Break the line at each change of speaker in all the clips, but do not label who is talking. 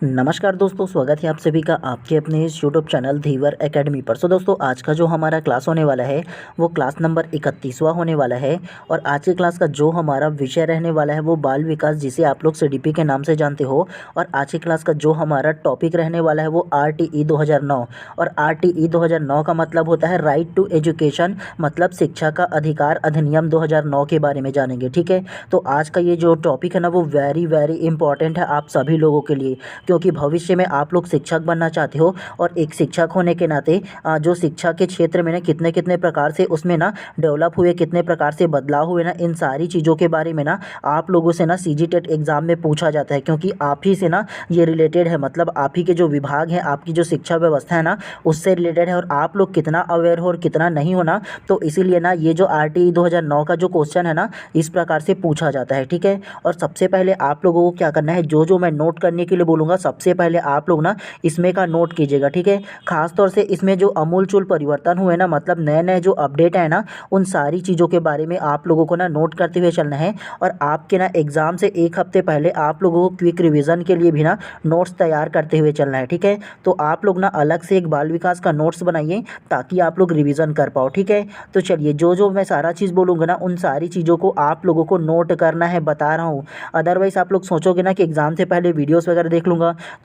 नमस्कार दोस्तों, स्वागत है आप सभी का आपके अपने इस यूट्यूब चैनल धीवर एकेडमी पर। दोस्तों, आज का जो हमारा क्लास होने वाला है वो क्लास नंबर 31वां होने वाला है। और आज की क्लास का जो हमारा विषय रहने वाला है वो बाल विकास, जिसे आप लोग सीडीपी के नाम से जानते हो। और आज की क्लास का जो हमारा टॉपिक रहने वाला है वो आरटीई 2009। और आरटीई 2009 का मतलब होता है राइट टू एजुकेशन, मतलब शिक्षा का अधिकार अधिनियम 2009 के बारे में जानेंगे। ठीक है, तो आज का ये जो टॉपिक है ना वो वेरी वेरी इंपॉर्टेंट है आप सभी लोगों के लिए, क्योंकि भविष्य में आप लोग शिक्षक बनना चाहते हो। और एक शिक्षक होने के नाते जो शिक्षा के क्षेत्र में ना कितने कितने प्रकार से उसमें ना डेवलप हुए, कितने प्रकार से बदलाव हुए ना, इन सारी चीज़ों के बारे में ना आप लोगों से ना सीजीटेट एग्ज़ाम में पूछा जाता है, क्योंकि आप ही से ना ये रिलेटेड है। मतलब आप ही के जो विभाग है, आपकी जो शिक्षा व्यवस्था है ना उससे रिलेटेड है। और आप लोग कितना अवेयर हो और कितना नहीं हो ना, तो इसीलिए ना ये जो आरटीई 2009 का जो क्वेश्चन है ना इस प्रकार से पूछा जाता है। ठीक है, और सबसे पहले आप लोगों को क्या करना है, जो मैं नोट करने के लिए बोलूँगा सबसे पहले आप लोग ना इसमें का नोट कीजिएगा। ठीक है, खास तौर से इसमें जो अमूलचूल परिवर्तन हुए ना, मतलब नए नए जो अपडेट है ना, उन सारी चीज़ों के बारे में आप लोगों को ना नोट करते हुए चलना है। और आपके ना एग्ज़ाम से एक हफ्ते पहले आप लोगों को क्विक रिवीजन के लिए भी ना नोट्स तैयार करते हुए चलना है। ठीक है, तो आप लोग ना अलग से एक बाल विकास का नोट्स बनाइए ताकि आप लोग रिवीजन कर पाओ। ठीक है, तो चलिए जो मैं सारा चीज़ बोलूँगा ना उन सारी चीज़ों को आप लोगों को नोट करना है, बता रहा हूँ। अदरवाइज़ आप लोग सोचोगे ना कि एग्ज़ाम से पहले वीडियोज़ वगैरह देख लूँगा,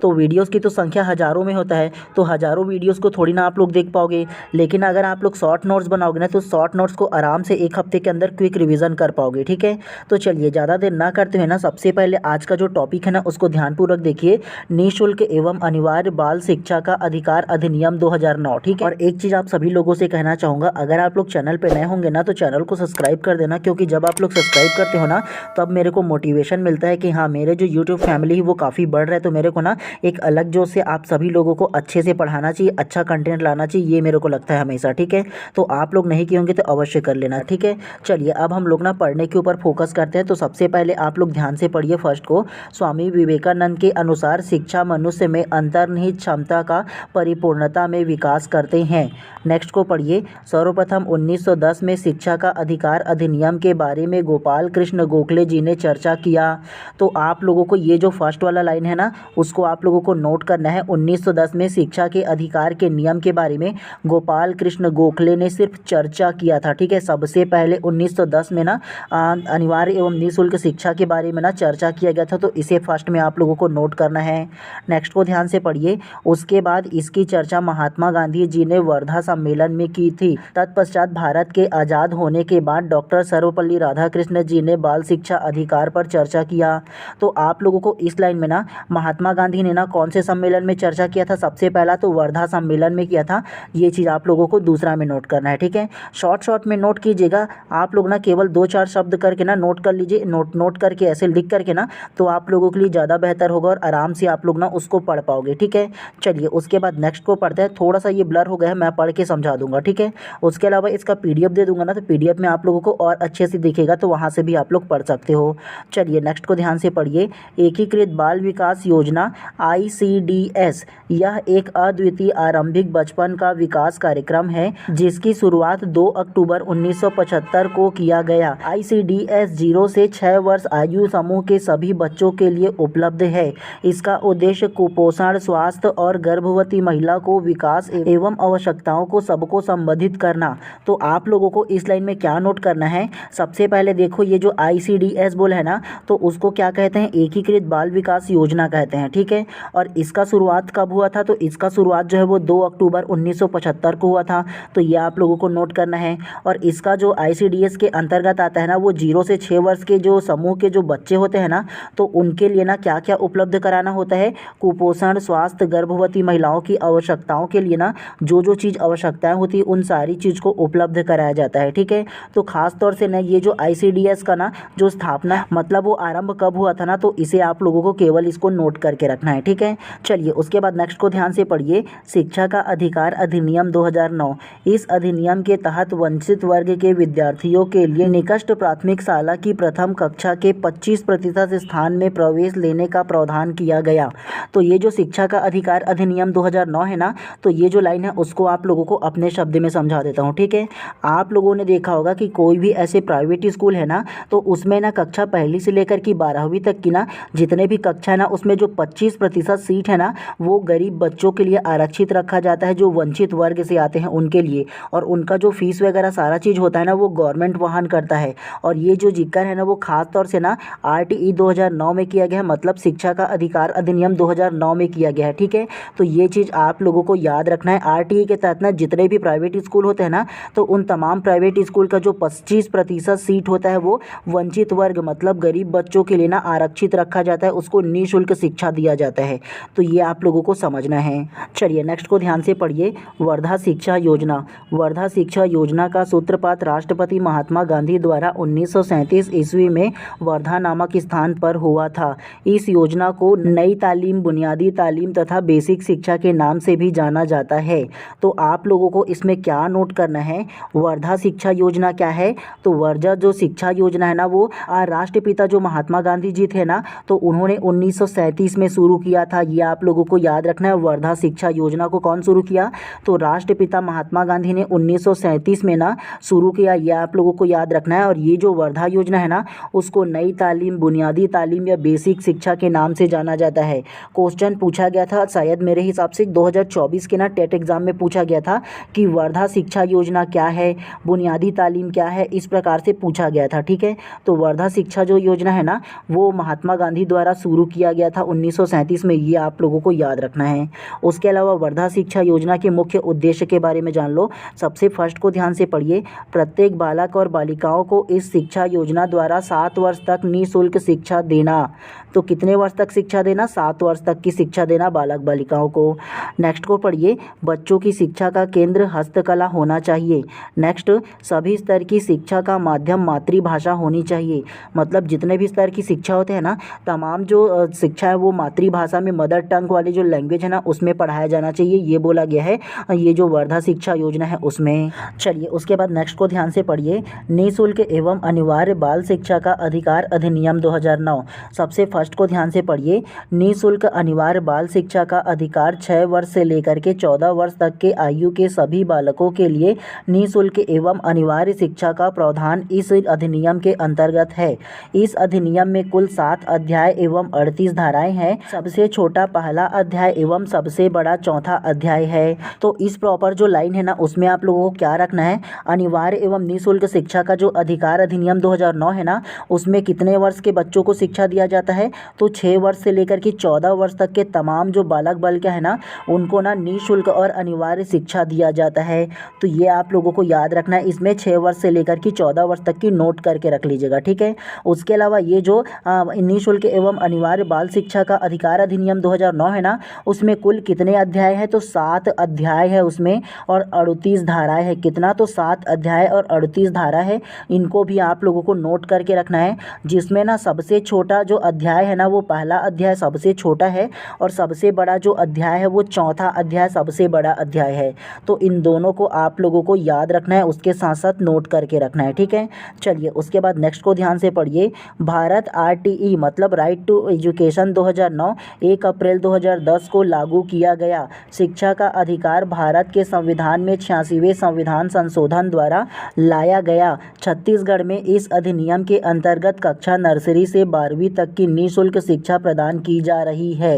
तो वीडियोस की तो संख्या हज़ारों में होता है, तो हज़ारों वीडियोस को थोड़ी ना आप लोग देख पाओगे। लेकिन अगर आप लोग शॉर्ट नोट्स बनाओगे ना तो शॉर्ट नोट्स को आराम से एक हफ्ते के अंदर क्विक रिवीजन कर पाओगे। ठीक है, तो चलिए ज़्यादा देर ना करते हुए ना सबसे पहले आज का जो टॉपिक है ना उसको ध्यानपूर्वक देखिए। निःशुल्क एवं अनिवार्य बाल शिक्षा का अधिकार अधिनियम 2009। ठीक है, और एक चीज़ आप सभी लोगों से कहना चाहूँगा, अगर आप लोग चैनल पर नए होंगे ना तो चैनल को सब्सक्राइब कर देना, क्योंकि जब आप लोग सब्सक्राइब करते हो ना तब मेरे को मोटिवेशन मिलता है कि हाँ, मेरे जो यूट्यूब फैमिली है वो काफ़ी बढ़ रहा है, तो मेरे को ना एक अलग जो से आप सभी लोगों को अच्छे से पढ़ाना चाहिए, अच्छा कंटेंट लाना चाहिए, ये मेरे को लगता है हमेशा। ठीक है, तो आप लोग नहीं किए होंगे तो अवश्य कर लेना। ठीक है, चलिए अब हम लोग ना पढ़ने के ऊपर फोकस करते हैं। तो सबसे पहले आप लोग ध्यान से पढ़िए फर्स्ट को। स्वामी विवेकानंद के अनुसार शिक्षा मनुष्य में अंतर्निहित क्षमता का परिपूर्णता में विकास करते हैं। नेक्स्ट को पढ़िए। सर्वप्रथम 1910 में शिक्षा का अधिकार अधिनियम के बारे में गोपाल कृष्ण गोखले जी ने चर्चा किया। तो आप लोगों को ये जो फर्स्ट वाला लाइन है ना उसको आप लोगों को नोट करना है। 1910 में शिक्षा के अधिकार के नियम के बारे में गोपाल कृष्ण गोखले ने सिर्फ चर्चा किया था। ठीक है, सबसे पहले 1910 में ना अनिवार्य एवं निःशुल्क शिक्षा के बारे में ना चर्चा किया गया था, तो इसे फर्स्ट में आप लोगों को नोट करना है। नेक्स्ट को ध्यान से पढ़िए। उसके बाद इसकी चर्चा महात्मा गांधी जी ने वर्धा सम्मेलन में की थी। तत्पश्चात भारत के आज़ाद होने के बाद डॉक्टर सर्वपल्ली राधाकृष्ण जी ने बाल शिक्षा अधिकार पर चर्चा किया। तो आप लोगों को इस लाइन में ना महात्मा गांधी ने ना कौन से सम्मेलन में चर्चा किया था, सबसे पहला तो वर्धा सम्मेलन में किया था। ये चीज़ आप लोगों को दूसरा में नोट करना है। ठीक है, शॉर्ट में नोट कीजिएगा। आप लोग ना केवल 2-4 शब्द करके ना नोट कर लीजिए, नोट करके ऐसे लिख करके ना, तो आप लोगों के लिए ज़्यादा बेहतर होगा और आराम से आप लोग ना उसको पढ़ पाओगे। ठीक है, चलिए उसके बाद नेक्स्ट को पढ़ते हैं। थोड़ा सा ये ब्लर हो गया है, मैं पढ़ के समझा दूंगा। ठीक है, उसके अलावा इसका PDF दे दूंगा ना, तो PDF में आप लोगों को और अच्छे से दिखेगा, तो वहाँ से भी आप लोग पढ़ सकते हो। चलिए नेक्स्ट को ध्यान से पढ़िए। एकीकृत बाल विकास योजना ICDS यह एक अद्वितीय आरंभिक बचपन का विकास कार्यक्रम है जिसकी शुरुआत 2 अक्टूबर 1975 को किया गया। ICDS 0 से 6 वर्ष आयु समूह के सभी बच्चों के लिए उपलब्ध है। इसका उद्देश्य कुपोषण, स्वास्थ्य और गर्भवती महिला को विकास एवं आवश्यकताओं को सबको संबोधित करना। तो आप लोगों को इस लाइन में क्या नोट करना है, सबसे पहले देखो ये जो ICDS बोला है ना, तो उसको क्या कहते हैं, एकीकृत बाल विकास योजना कहते हैं। ठीक है, और इसका शुरुआत कब हुआ था, तो इसका शुरुआत जो है वो 2 अक्टूबर 1975 को हुआ था, तो ये आप लोगों को नोट करना है। और इसका जो ICDS के अंतर्गत आता है ना वो 0 से 6 वर्ष के जो समूह के जो बच्चे होते हैं ना, तो उनके लिए ना क्या क्या उपलब्ध कराना होता है, कुपोषण, स्वास्थ्य, गर्भवती महिलाओं की आवश्यकताओं के लिए ना जो चीज़ आवश्यकताएं होती है उन सारी चीज़ को उपलब्ध कराया जाता है। ठीक है, तो खास तौर से ना ये जो ICDS का ना जो स्थापना मतलब वो आरंभ कब हुआ था ना, तो इसे आप लोगों को केवल इसको नोट करके रखना है। ठीक है, चलिए उसके बाद नेक्स्ट को ध्यान से पढ़िए। शिक्षा का अधिकार अधिनियम 2009। इस अधिनियम के तहत वंचित वर्ग के विद्यार्थियों के लिए निकृष्ट प्राथमिक शाला की प्रथम कक्षा के 25% स्थान में प्रवेश लेने का प्रावधान किया गया। तो ये जो शिक्षा का अधिकार अधिनियम 2009 है ना, तो ये जो लाइन है उसको आप लोगों को अपने शब्द में समझा देता हूँ। ठीक है, आप लोगों ने देखा होगा कि कोई भी ऐसे प्राइवेट स्कूल है ना, तो उसमें ना कक्षा 1 से लेकर की 12वीं तक की ना जितने भी कक्षा है ना उसमें जो 25% सीट है ना वो गरीब बच्चों के लिए आरक्षित रखा जाता है, जो वंचित वर्ग से आते हैं उनके लिए। और उनका जो फीस वगैरह सारा चीज़ होता है ना वो गवर्नमेंट वहन करता है। और ये जो जिक्र है ना वो खास तौर से ना RTE 2009 में किया गया है, मतलब शिक्षा का अधिकार अधिनियम 2009 में किया गया है। ठीक है, तो ये चीज़ आप लोगों को याद रखना है। RTE के तहत ना जितने भी प्राइवेट स्कूल होते हैं ना, तो उन तमाम प्राइवेट स्कूल का जो 25% सीट होता है वो वंचित वर्ग मतलब गरीब बच्चों के लिए ना आरक्षित रखा जाता है, उसको निःशुल्क शिक्षा दिया जाता है। तो ये आप लोगों को समझना है। चलिए नेक्स्ट को ध्यान से पढ़िए। वर्धा शिक्षा योजना। वर्धा शिक्षा योजना का सूत्रपात राष्ट्रपति महात्मा गांधी द्वारा 1937 ईस्वी में वर्धा नामक स्थान पर हुआ था। इस योजना को नई तालीम, बुनियादी तालीम तथा बेसिक शिक्षा के नाम से भी जाना जाता है। तो आप लोगों को इसमें क्या नोट करना है, वर्धा शिक्षा योजना क्या है? तो वर्धा जो शिक्षा योजना है ना वो राष्ट्रपिता जो महात्मा गांधी जी थे ना, तो उन्होंने 1937 में शुरू किया था। ये आप लोगों को याद रखना है। वर्धा शिक्षा योजना को कौन शुरू किया? तो राष्ट्रपिता महात्मा गांधी ने 1937 में ना शुरू किया। ये आप लोगों को याद रखना है। और ये जो वर्धा योजना है ना उसको नई तालीम, बुनियादी तालीम या बेसिक शिक्षा के नाम से जाना जाता है। क्वेश्चन पूछा गया था शायद मेरे हिसाब से 2024 के ना टेट एग्जाम में पूछा गया था कि वर्धा शिक्षा योजना क्या है, बुनियादी तालीम क्या है, इस प्रकार से पूछा गया था। ठीक है, तो वर्धा शिक्षा जो योजना है ना वो महात्मा गांधी द्वारा शुरू किया गया था 1937 में। ये आप लोगों को याद रखना है। उसके अलावा वर्धा शिक्षा योजना के मुख्य उद्देश्य के बारे में जान लो। सबसे फर्स्ट को ध्यान से पढ़िए। प्रत्येक बालक और बालिकाओं को इस शिक्षा योजना द्वारा 7 वर्ष तक निःशुल्क शिक्षा देना। तो कितने वर्ष तक शिक्षा देना? 7 वर्ष तक की शिक्षा देना बालक बालिकाओं को। नेक्स्ट को पढ़िए। बच्चों की शिक्षा का केंद्र हस्तकला होना चाहिए। नेक्स्ट, सभी स्तर की शिक्षा का माध्यम मातृभाषा होनी चाहिए। मतलब जितने भी स्तर की शिक्षा होते हैं ना, तमाम जो शिक्षा है वो मातृभाषा में, मदर टंग वाली जो लैंग्वेज है ना उसमें पढ़ाया जाना चाहिए। ये बोला गया है ये जो वर्धा शिक्षा योजना है उसमें। चलिए उसके बाद नेक्स्ट को ध्यान से पढ़िए। निःशुल्क एवं अनिवार्य बाल शिक्षा का अधिकार अधिनियम 2009। सबसे फर्स्ट को ध्यान से पढ़िए। निःशुल्क अनिवार्य बाल शिक्षा का अधिकार 6 वर्ष से लेकर के 14 वर्ष तक के आयु के सभी बालकों के लिए निःशुल्क एवं अनिवार्य शिक्षा का प्रावधान इस अधिनियम के अंतर्गत है। इस अधिनियम में कुल 7 अध्याय एवं 38 धाराएं हैं। सबसे छोटा पहला अध्याय एवं सबसे बड़ा चौथा अध्याय है। तो इस प्रॉपर जो लाइन है ना उसमें आप लोगों को क्या रखना है, अनिवार्य एवं निःशुल्क शिक्षा का जो अधिकार अधिनियम 2009 है ना उसमें कितने वर्ष के बच्चों को शिक्षा दिया जाता है? तो 6 वर्ष से लेकर के 14 वर्ष तक के तमाम जो बालक बालिका है ना उनको ना निःशुल्क और अनिवार्य शिक्षा दिया जाता है। तो ये आप लोगों को याद रखना है। इसमें 6 वर्ष से लेकर के 14 वर्ष तक की नोट करके रख लीजिएगा। ठीक है, उसके अलावा ये जो निःशुल्क एवं अनिवार्य बाल शिक्षा का अधिकार अधिनियम 2009 है ना उसमें कुल कितने अध्याय हैं? तो 7 अध्याय है उसमें और 38 धाराएं है। कितना? तो 7 अध्याय और 38 धारा है। इनको भी आप लोगों को नोट करके रखना है। जिसमें ना सबसे छोटा जो अध्याय है ना वो पहला अध्याय सबसे छोटा है और सबसे बड़ा जो अध्याय है वो चौथा अध्याय सबसे बड़ा अध्याय है। तो इन दोनों को आप लोगों को याद रखना है, उसके साथ साथ नोट करके रखना है। ठीक है, चलिए उसके बाद नेक्स्ट को ध्यान से पढ़िए। भारत RTE मतलब राइट टू एजुकेशन 2009 1 अप्रैल 2010 को लागू किया गया। शिक्षा का अधिकार भारत के संविधान में 86वें संविधान संशोधन द्वारा लाया गया। छत्तीसगढ़ में इस अधिनियम के अंतर्गत कक्षा नर्सरी से 12वीं तक की निःशुल्क शिक्षा प्रदान की जा रही है।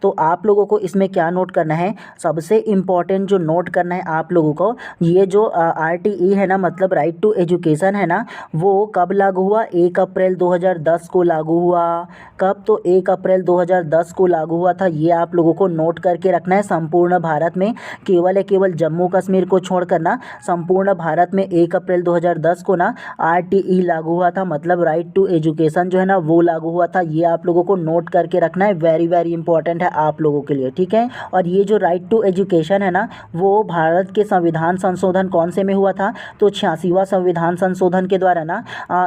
तो आप लोगों को इसमें क्या नोट करना है? सबसे इम्पोर्टेंट जो नोट करना है आप लोगों को, ये जो RTE है ना मतलब राइट टू एजुकेशन है ना वो कब लागू हुआ? 1 अप्रैल 2010 को लागू हुआ। कब? तो 1 अप्रैल 2010 को लागू हुआ था। ये आप लोगों को नोट करके रखना है। संपूर्ण भारत में केवल जम्मू कश्मीर को छोड़कर ना संपूर्ण भारत में 1 अप्रैल 2010 को ना RTE लागू हुआ था, मतलब राइट टू एजुकेशन जो है ना वो लागू हुआ था। ये आप लोगों को नोट करके रखना है, वेरी वेरी इंपॉर्टेंट है आप लोगों के लिए। ठीक है, और ये जो राइट टू एजुकेशन है ना वो भारत के संविधान संशोधन कौन से में हुआ था? तो 86वां संविधान संशोधन के द्वारा ना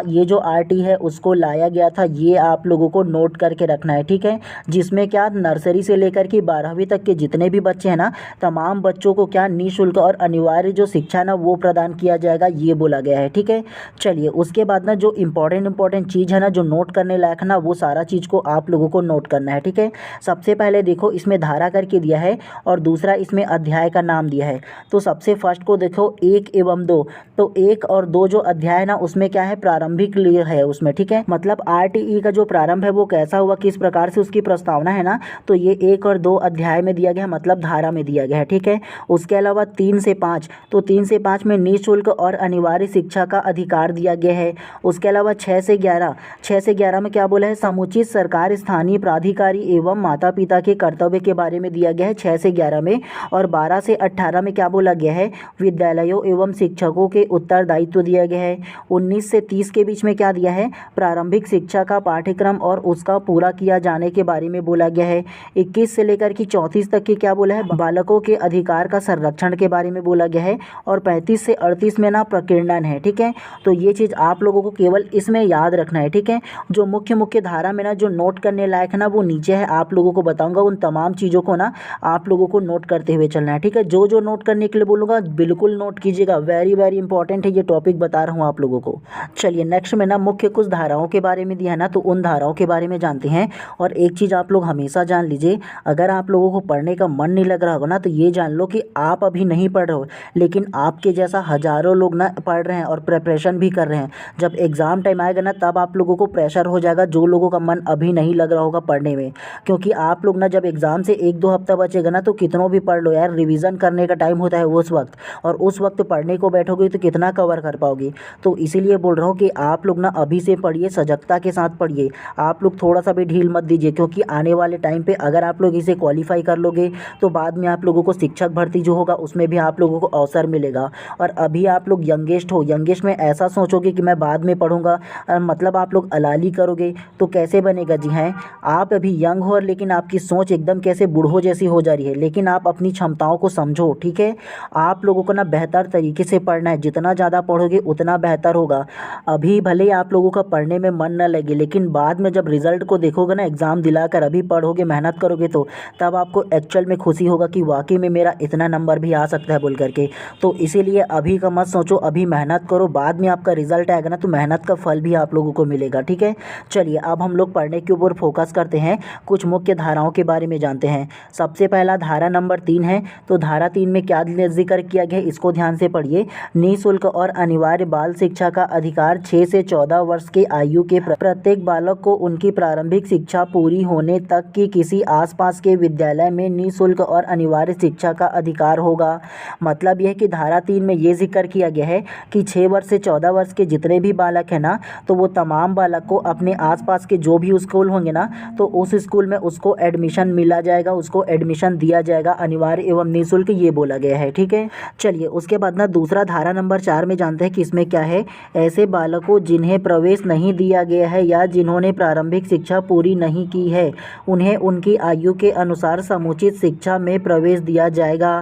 ये जो RT है उसको लाया गया था। ये आप लोगों को नोट करके रखना है। ठीक है, जिसमें क्या नर्सरी से लेकर के 12वीं तक के जितने भी बच्चे हैं ना तमाम बच्चों को क्या निःशुल्क और अनिवार्य जो शिक्षा ना वो प्रदान किया जाएगा, ये बोला गया है। ठीक है, चलिए उसके बाद ना जो इंपॉर्टेंट चीज़ है ना जो नोट करने लायक ना वो सारा चीज़ को आप लोगों को नोट करना है, ठीक है। सबसे पहले देखो इसमें धारा करके दिया है और दूसरा इसमें अध्याय का नाम दिया है। तो सबसे फर्स्ट को देखो 1 एवं 2, तो 1 और 2 जो अध्याय है ना उसमें क्या है, प्रारंभिक क्लियर है उसमें, ठीक है। मतलब आरटीई का जो प्रारंभ है वो कैसा हुआ, किस प्रकार से उसकी प्रस्तावना है ना, तो ये 1 और 2 अध्याय में दिया गया है, मतलब धारा में दिया गया है, ठीक है। उसके अलावा 3 से 5, तो 3 से 5 में निःशुल्क और अनिवार्य शिक्षा का अधिकार दिया गया है। उसके अलावा 6 से 11 में क्या बोला है, समुचित सरकार स्थानीय प्राधिकारी एवं माता पिता के कर्तव्य के बारे में दिया गया है 6 से 11 में। और 12 से 18 में क्या बोला गया है, विद्यालयों एवं शिक्षकों के उत्तरदायित्व दिया गया है। 19 से 30 के बीच में क्या दिया है, प्रारंभिक शिक्षा का पाठ्यक्रम और उसका पूरा किया जाने के बारे में बोला गया है। 21 से लेकर के 34 तक की क्या बोला है, बालकों के अधिकार का संरक्षण के बारे में बोला गया है। और 35 से 38 में ना प्रकीर्णन है, ठीक है। तो ये चीज़ आप लोगों को केवल इसमें याद रखना है, ठीक है। जो मुख्य धारा में ना जो नोट करने लायक है ना वो नीचे है, आप लोगों को बताऊंगा, उन तमाम चीज़ों को ना आप लोगों को नोट करते हुए चलना है, ठीक है। जो नोट करने के लिए बोलूँगा बिल्कुल नोट कीजिएगा, वेरी वेरी इंपॉर्टेंट है ये टॉपिक बता रहा हूँ आप लोगों को। चलिए नेक्स्ट में ना मुख्य कुछ धाराओं के बारे में दिया है ना, तो उन धाराओं के बारे में जानते हैं। और एक चीज़ आप लोग हमेशा जान लीजिए, अगर आप लोगों को पढ़ने का मन नहीं लग रहा होगा ना तो ये जान लो कि आप अभी नहीं पढ़ रहे हो, लेकिन आपके जैसा हज़ारों लोग ना पढ़ रहे हैं और प्रिपरेशन भी कर रहे हैं। जब एग्ज़ाम टाइम आएगा ना तब आप लोगों को प्रेशर हो जाएगा, जो लोगों का मन अभी नहीं लग रहा होगा पढ़ने में। क्योंकि आप लोग ना जब एग्ज़ाम से 1-2 हफ्ता बचेगा ना तो कितनों भी पढ़ लो यार, रिवीजन करने का टाइम होता है उस वक्त, और उस वक्त पढ़ने को बैठोगे तो कितना कवर कर पाओगे। तो इसीलिए बोल रहा हूँ कि आप लोग ना अभी से पढ़िए, सजगता के साथ पढ़िए। आप लोग थोड़ा सा भी ढील मत दीजिए, क्योंकि आने वाले टाइम पे अगर आप लोग इसे क्वालिफाई कर लोगे तो बाद में आप लोगों को शिक्षक भर्ती जो होगा उसमें भी आप लोगों को अवसर मिलेगा। और अभी आप लोग यंगेस्ट हो, यंगेस्ट में ऐसा सोचोगे कि मैं बाद में पढ़ूंगा, मतलब आप लोग अलाली करोगे तो कैसे बनेगा। जी हैं, आप अभी यंग हो लेकिन आपकी सोच एकदम कैसे बूढ़ों जैसी हो जा रही है, लेकिन आप अपनी क्षमताओं को समझो, ठीक है। आप लोगों को ना बेहतर तरीके से पढ़ना है, जितना ज़्यादा पढ़ोगे उतना बेहतर होगा। अभी भले आप लोगों का पढ़ने में मन न लगे, लेकिन बाद में जब रिजल्ट को देखोगे ना, एग्ज़ाम दिलाकर अभी पढ़ोगे, मेहनत करोगे तो तब आपको एक्चुअल में खुशी होगा कि वाकई में मेरा इतना नंबर भी आ सकता है बोल करके। तो इसीलिए अभी का मत सोचो, अभी मेहनत करो, बाद में आपका रिजल्ट आएगा ना तो मेहनत का फल भी आप लोगों को मिलेगा, ठीक है। चलिए अब हम लोग पढ़ने के ऊपर फोकस करते हैं, कुछ मुख्य धाराओं के बारे में जानते हैं। सबसे पहला धारा नंबर 3 है। तो धारा 3 में क्या जिक्र किया गया है, इसको ध्यान से पढ़िए। निःशुल्क और अनिवार्य बाल शिक्षा का अधिकार 6 से 14 वर्ष के आयु के प्रत्येक बालक को उनकी प्रारंभिक शिक्षा पूरी होने तक की किसी आसपास के विद्यालय में निःशुल्क और अनिवार्य शिक्षा का अधिकार होगा। मतलब यह कि धारा 3 में ये जिक्र किया गया है कि 6 वर्ष से 14 वर्ष के जितने भी बालक हैं ना, तो वो तमाम बालक को अपने आसपास के जो भी स्कूल होंगे ना, तो उस स्कूल में उसको एडमिशन मिला जाएगा, उसको एडमिशन दिया जाएगा, अनिवार्य एवं निःशुल्क ये बोला गया है, ठीक है। चलिए उसके बाद ना दूसरा धारा नंबर 4 में जानते हैं कि इसमें क्या है। ऐसे बालकों जिन्हें प्रवेश नहीं दिया गया है या जिन्होंने प्रारंभिक शिक्षा पूरी नहीं की है, उन्हें उनकी आयु के अनुसार समुचित शिक्षा में प्रवेश दिया जाएगा।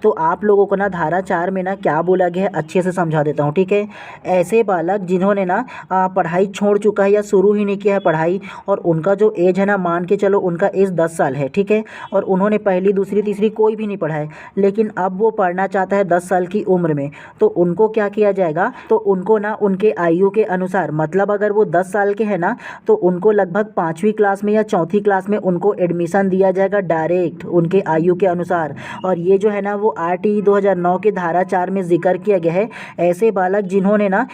तो आप लोगों को ना धारा 4 में ना क्या बोला गया है अच्छे से समझा देता हूँ, ठीक है। ऐसे बालक जिन्होंने ना पढ़ाई छोड़ चुका है या शुरू ही नहीं किया है पढ़ाई, और उनका जो एज है ना, मान के चलो उनका एज 10 साल है, ठीक है, और उन्होंने पहली दूसरी तीसरी कोई भी नहीं पढ़ा है, लेकिन अब वो पढ़ना चाहता है 10 साल की उम्र में, तो उनको क्या किया जाएगा, तो उनको ना उनके आयु के अनुसार, मतलब अगर वो 10 साल के हैं ना तो उनको लगभग 5वीं क्लास में या 4थी क्लास में उनको एडमिशन दिया जाएगा डायरेक्ट उनके आयु के अनुसार। और ये जो है ना वो आरटीई 2009 के धारा 4 में जिक्र किया गया है। ऐसे बालक जिन्होंने ना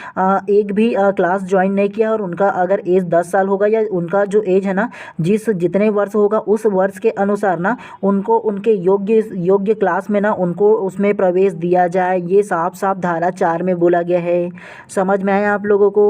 एक भी क्लास ज्वाइन नहीं किया और उनका अगर एज 10 साल होगा या उनका जो एज है ना जितने वर्ष होगा उस वर्ष के अनुसार ना उनको उनके योग्य क्लास में ना उनको उसमें प्रवेश दिया जाए। ये साफ साफ धारा 4 में बोला गया है। समझ में आया आप लोगों को।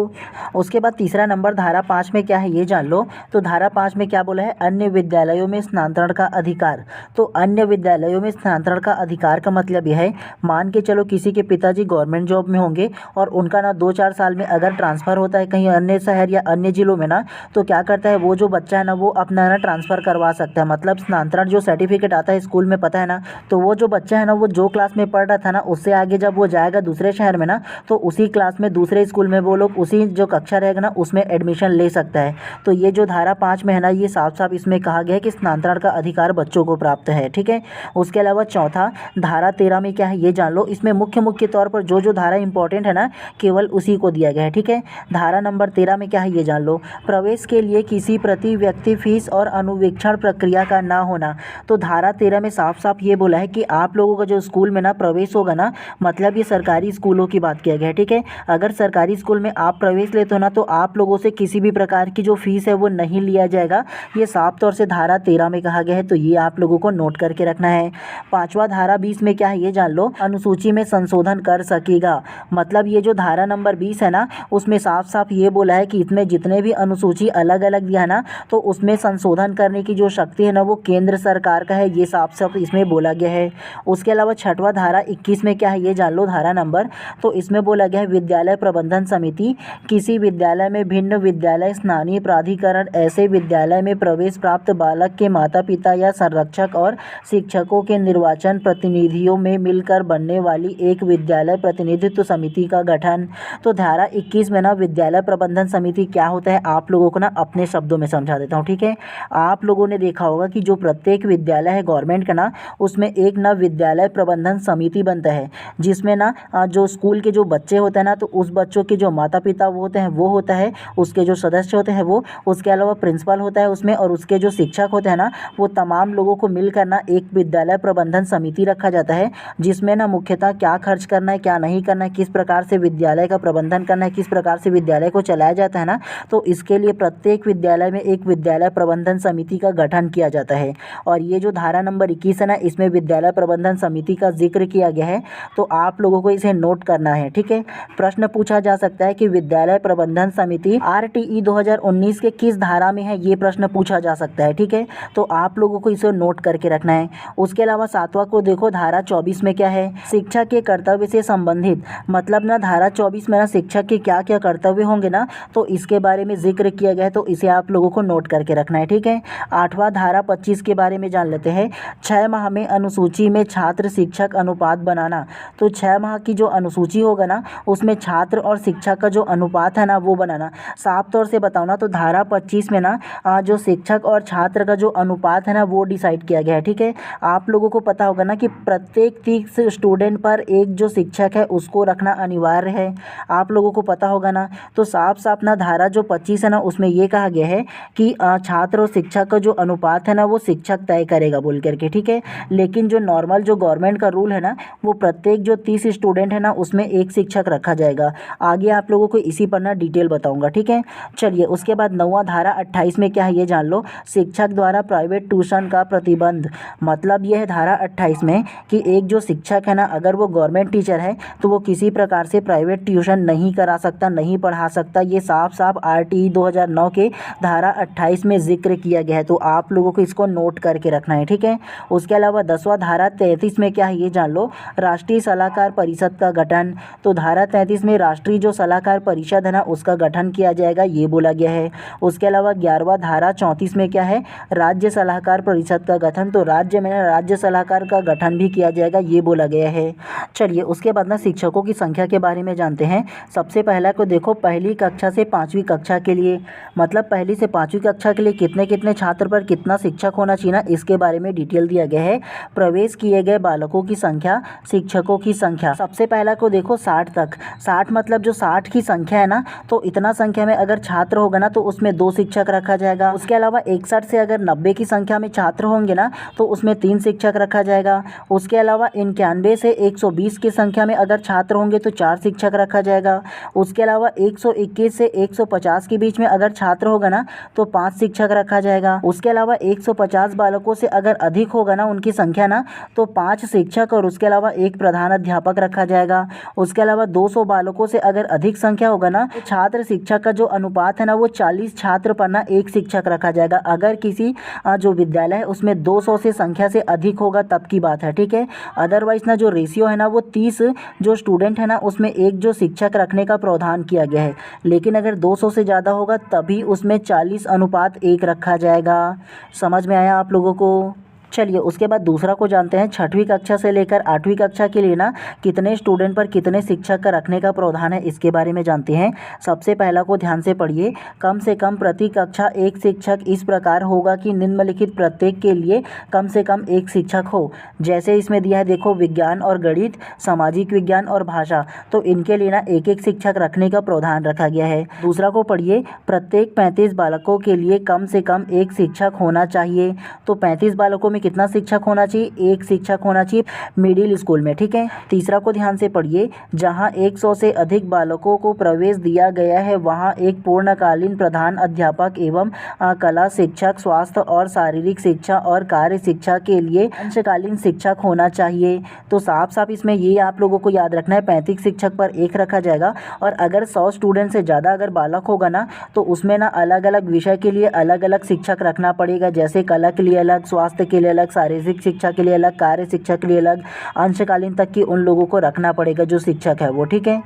उसके बाद तीसरा नंबर धारा 5 में क्या है ये जान लो। तो धारा 5 में क्या बोला है, अन्य विद्यालयों में स्थानांतरण का अधिकार। तो अन्य विद्यालयों में स्थानांतरण का अधिकार का मतलब यह है, मान के चलो किसी के पिताजी गवर्नमेंट जॉब में होंगे और उनका ना 2-4 साल में अगर ट्रांसफ़र होता है कहीं अन्य शहर या अन्य जिलों में ना, तो क्या करता है वो जो बच्चा है ना वो अपना ना ट्रांसफ़र करवा सकता है। मतलब स्थानांतरण जो सर्टिफिकेट आता है स्कूल में, पता है ना, तो वो जो बच्चा है ना वो जो क्लास में पढ़ रहा था ना उससे आगे जब वो जाएगा दूसरे शहर में ना, तो उसी क्लास में दूसरे स्कूल में वो लोग उसी जो कक्षा रहेगा ना उसमें एडमिशन ले सकता है। तो ये जो धारा 5 में है ना ये साफ साफ इसमें कहा गया है कि स्थानांतरण का अधिकार बच्चों को प्राप्त है, ठीक है। उसके अलावा चौथा धारा 13 में क्या है ये जान लो। इसमें मुख्य तौर पर जो धारा इंपॉर्टेंट है ना केवल उसी को दिया गया है, ठीक है। धारा नंबर 13 में क्या है ये जान लो। प्रवेश के लिए लिए किसी प्रति व्यक्ति फीस और अनुवीक्षण प्रक्रिया का ना होना। तो धारा 13 में साफ साफ ये बोला है कि आप लोगों का जो स्कूल में ना प्रवेश होगा ना, मतलब ये सरकारी स्कूलों की बात किया गया है, ठीक है। अगर सरकारी स्कूल में आप प्रवेश लेते हो ना तो आप लोगों से किसी भी प्रकार की जो फीस है वो नहीं लिया जाएगा। ये साफ तौर से धारा 13 में कहा गया है, तो ये आप लोगों को नोट करके रखना है। पांचवा धारा 20 में क्या है ये जान लो, अनुसूची में संशोधन कर सकेगा। मतलब ये जो धारा नंबर 20 है ना, उसमें साफ साफ ये बोला है कि इसमें जितने भी अनुसूची अलग अलग दिया है ना, तो उसमें संशोधन करने की जो शक्ति है ना वो केंद्र सरकार का है, ये साफ साफ इसमें बोला गया है। उसके अलावा छठवां धारा 21 में क्या है ये जान लो, धारा नंबर, तो इसमें बोला गया है विद्यालय प्रबंधन समिति किसी विद्यालय में भिन्न विद्यालय स्थानीय प्राधिकरण ऐसे विद्यालय में प्रवेश प्राप्त बालक के माता पिता या संरक्षक और शिक्षकों के निर्वाचन प्रतिनिधियों में मिलकर बनने वाली एक विद्यालय प्रतिनिधित्व समिति का गठन। तो धारा 21 में ना विद्यालय प्रबंधन समिति क्या होता है आप लोगों को ना अपने शब्दों में समझा देता हूँ, ठीक है। आप लोगों ने देखा होगा कि जो प्रत्येक विद्यालय है गवर्नमेंट का ना, उसमें एक ना विद्यालय प्रबंधन समिति बनता है, जिसमें ना जो स्कूल के जो बच्चे होते हैं ना, तो उस बच्चों के जो माता पिता वो होते हैं वो होता है, उसके जो सदस्य होते हैं वो, उसके अलावा प्रिंसिपल होता है उसमें, और उसके जो शिक्षक होते हैं ना, वो तमाम लोगों को मिलकर ना एक विद्यालय प्रबंधन समिति रखा जाता है, जिसमें ना मुख्यतः क्या खर्च करना है क्या नहीं करना है, किस प्रकार से विद्यालय का प्रबंधन करना है, किस प्रकार से विद्यालय को चलाया जाता है ना, तो इसके लिए प्रत्येक विद्यालय में एक विद्यालय प्रबंधन समिति का गठन किया जाता है। और ये जो धारा नंबर 21 है ना, इसमें विद्यालय प्रबंधन समिति का जिक्र किया गया है, तो आप लोगों को इसे नोट करना है, ठीक है। प्रश्न पूछा जा सकता है कि विद्यालय प्रबंधन समिति RTE 2019 के किस धारा में है, ये प्रश्न पूछा जा सकता है, ठीक है। तो आप लोगों को इसे नोट करके रखना है। उसके अलावा सातवां को देखो, धारा 24 में क्या है, शिक्षा के कर्तव्य से संबंधित, मतलब ना धारा 24 में ना शिक्षक के क्या क्या कर्तव्य होंगे ना, तो इसके बारे में जिक्र किया गया है, तो इसे आप लोगों को नोट करके रखना है, ठीक है। आठवां धारा 25 के बारे में जान लेते हैं। 6 माह में अनुसूची में छात्र शिक्षक अनुपात बनाना। तो 6 माह की जो अनुसूची होगा ना, उसमें छात्र और शिक्षक का जो अनुपात है ना वो बनाना। साफ तौर से बताओ ना, तो धारा 25 में ना जो शिक्षक और छात्र का जो अनुपात है ना वो डिसाइड किया गया है, ठीक है। आप लोगों को पता होगा ना कि प्रत्येक 30 स्टूडेंट पर एक जो शिक्षक है उसको रखना अनिवार्य है, आप लोगों को पता होगा ना। तो साफ साफ ना धारा जो 25 है ना, उसमें ये कहा गया है कि छात्र और शिक्षक का जो अनुपात है ना वो शिक्षक तय करेगा बोल करके, ठीक है। लेकिन जो नॉर्मल जो गवर्नमेंट का रूल है ना, वो प्रत्येक जो 30 स्टूडेंट है ना उसमें एक शिक्षक रखा जाएगा। आगे आप लोगों को इसी पर ना डिटेल बताऊंगा, ठीक है। चलिए, उसके बाद 9वां धारा 28 में क्या है ये जान लो, शिक्षक द्वारा प्राइवेट ट्यूशन का प्रतिबंध। मतलब यह है धारा 28 में कि एक जो शिक्षक है ना, अगर वो गवर्नमेंट टीचर है तो वो किसी प्रकार से प्राइवेट ट्यूशन नहीं करा सकता, नहीं पढ़ा सकता। ये साफ साफ RTE 2009 के धारा 28 में जिक्र किया गया है, तो आप लोगों को इसको नोट करके रखना है, ठीक है। उसके अलावा 10वां धारा 33 में क्या है ये जान लो, राष्ट्रीय सलाहकार परिषद का गठन। तो धारा 33 में राष्ट्रीय जो सलाहकार परिषद है ना उसका गठन किया जाएगा, ये बोला गया है। उसके अलावा 11वां धारा 34 में क्या है, राज्य सलाहकार परिषद का गठन। तो राज्य में राज्य सलाहकार का गठन भी किया जाएगा, ये बोला गया है। चलिए, उसके बाद ना शिक्षकों की संख्या के बारे में जानते हैं। सबसे पहला को देखो, पहली कक्षा से 5वीं कक्षा के लिए, मतलब पहली से 5वीं कक्षा के लिए कितने कितने छात्र पर कितना शिक्षक होना चाहिए ना, इसके बारे में डिटेल दिया गया है। प्रवेश किए गए बालकों की संख्या, शिक्षकों की संख्या। सबसे पहला को देखो 60 तक। 60 मतलब जो 60 की संख्या है ना, तो इतना संख्या में अगर छात्र होगा ना तो उसमें 2 शिक्षक रखा जाएगा। उसके अलावा 61 से अगर 90 की संख्या में छात्र होंगे ना तो उसमें 3 शिक्षक रखा जाएगा। उसके अलावा 91 से 120 की संख्या में अगर छात्र होंगे तो 4 शिक्षक रखा जाएगा। उसके अलावा 121 से 150 के बीच में अगर छात्र होगा ना तो 5 शिक्षक रखा जाएगा। उसके अलावा 150 बालकों से अगर अधिक होगा ना उनकी संख्या ना, तो 5 शिक्षक और उसके अलावा 1 प्रधान अध्यापक रखा जाएगा। उसके अलावा 200 बालकों से अगर अधिक संख्या होगा ना, तो छात्र शिक्षक का जो अनुपात है ना वो 40 छात्र पर ना 1 शिक्षक रखा जाएगा। अगर किसी जो विद्यालय है उसमें 200 से संख्या से अधिक होगा तब की बात है, ठीक है। अदरवाइज ना जो रेशियो है ना वो 30 जो स्टूडेंट है ना उसमें 1 जो शिक्षक रखने का प्रावधान किया गया है। लेकिन अगर 200 से ज़्यादा होगा तभी उसमें 40 अनुपात 1 रखा जाएगा। समझ में आया आप लोगों को? चलिए उसके बाद दूसरा को जानते हैं। 6वीं कक्षा से लेकर 8वीं कक्षा के लिए ना कितने स्टूडेंट पर कितने शिक्षक का रखने का प्रावधान है, इसके बारे में जानते हैं। सबसे पहला को ध्यान से पढ़िए। कम से कम प्रति कक्षा एक शिक्षक इस प्रकार होगा कि निम्नलिखित प्रत्येक के लिए कम से कम एक शिक्षक हो। जैसे इसमें दिया है देखो, विज्ञान और गणित, सामाजिक विज्ञान और भाषा, तो इनके लिए ना एक एक शिक्षक रखने का प्रावधान रखा गया है। दूसरा को पढ़िए। प्रत्येक 35 बालकों के लिए कम से कम एक शिक्षक होना चाहिए। तो 35 बालकों में कितना शिक्षक होना चाहिए? एक शिक्षक होना चाहिए मिडिल स्कूल में, ठीक है। तीसरा को ध्यान से पढ़िए। जहां 100 से अधिक बालकों को प्रवेश दिया गया है वहां एक पूर्णकालीन प्रधान अध्यापक एवं कला शिक्षक, स्वास्थ्य और शारीरिक शिक्षा और कार्य शिक्षा के लिए अंशकालीन शिक्षक होना चाहिए। तो साफ साफ इसमें ये आप लोगों को याद रखना है, 35 शिक्षक पर एक रखा जाएगा। और अगर 100 स्टूडेंट से ज़्यादा अगर बालक होगा ना तो उसमें ना अलग अलग विषय के लिए अलग अलग शिक्षक रखना पड़ेगा। जैसे कला के लिए अलग, स्वास्थ्य के लिए अलग, शारीरिक शिक्षा के लिए अलग, कार्य शिक्षा के लिए अलग, अंशकालीन तक की उन लोगों को रखना पड़ेगा जो शिक्षक है वो, ठीक है।